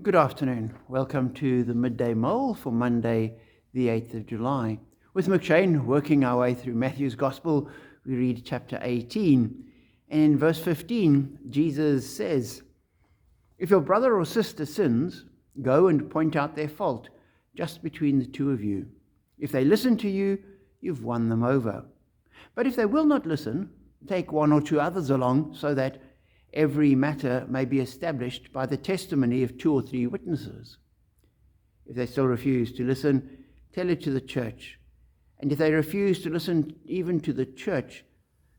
Good afternoon. Welcome to the Midday Mull for Monday, the 8th of July. With McShane working our way through Matthew's Gospel, we read chapter 18. And in verse 15, Jesus says, "If your brother or sister sins, go and point out their fault, just between the two of you. If they listen to you, you've won them over. But if they will not listen, take one or two others along, so that every matter may be established by the testimony of two or three witnesses. If they still refuse to listen, tell it to the church. And if they refuse to listen even to the church,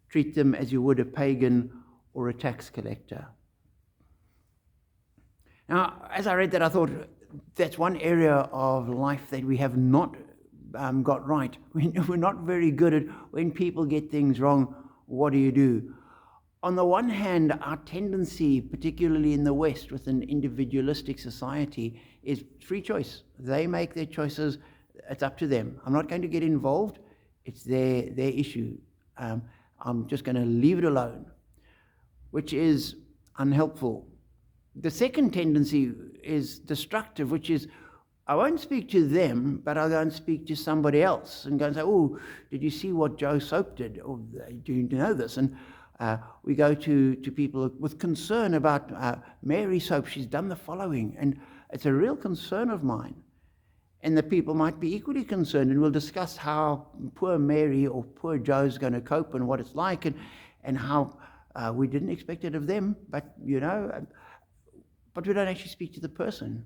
treat them as you would a pagan or a tax collector." Now, as I read that, I thought that's one area of life that we have not got right. We're not very good at when people get things wrong. What do? On the one hand, our tendency, particularly in the West, with an individualistic society, is free choice. They make their choices. It's up to them. I'm not going to get involved. It's their issue. I'm just going to leave it alone, which is unhelpful. The second tendency is destructive, which is I won't speak to them, but I'll go and speak to somebody else and go and say, "Oh, did you see what Joe Soap did? Or do you know this?" And we go to people with concern about Mary Soap. She's done the following, and it's a real concern of mine. And the people might be equally concerned, and we'll discuss how poor Mary or poor Joe's going to cope and what it's like, and how we didn't expect it of them, but we don't actually speak to the person.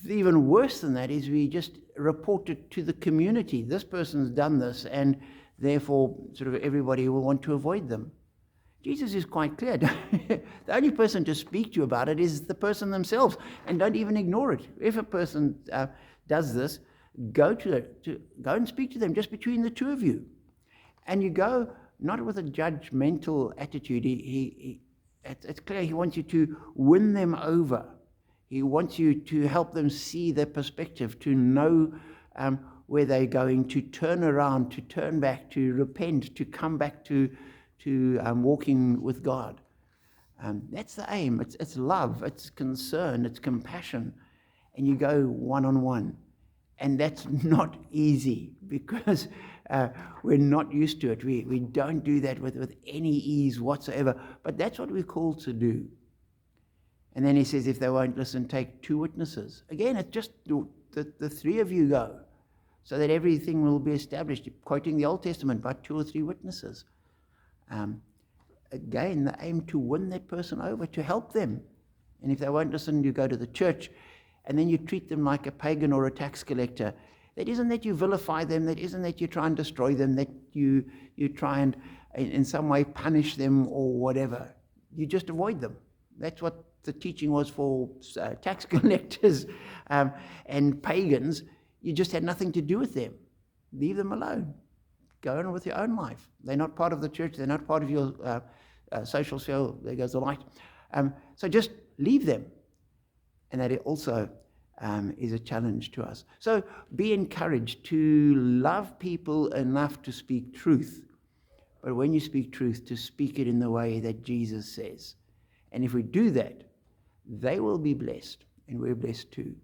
Even worse than that is we just report it to the community. This person's done this, and therefore sort of everybody will want to avoid them. Jesus is quite clear. The only person to speak to you about it is the person themselves, and don't even ignore it. If a person does this, go and speak to them just between the two of you. And you go not with a judgmental attitude. It's clear he wants you to win them over. He wants you to help them see their perspective, to know where they're going, to turn around, to turn back, to repent, to come back to walking with God. That's the aim. It's love, it's concern, it's compassion. And you go one-on-one. And that's not easy because we're not used to it. We don't do that with any ease whatsoever. But that's what we're called to do. And then he says, if they won't listen, take two witnesses. Again, it's just the three of you go, so that everything will be established. Quoting the Old Testament, by two or three witnesses. Again, the aim to win that person over, to help them. And if they won't listen, you go to the church, and then you treat them like a pagan or a tax collector. That isn't that you vilify them, that isn't that you try and destroy them, that you try and in some way punish them or whatever. You just avoid them. That's what the teaching was for tax collectors and pagans. You just had nothing to do with them. Leave them alone. Go on with your own life. They're not part of the church. They're not part of your social sphere. There goes the light. So just leave them. And that also is a challenge to us. So be encouraged to love people enough to speak truth. But when you speak truth, to speak it in the way that Jesus says. And if we do that, they will be blessed, and we're blessed too.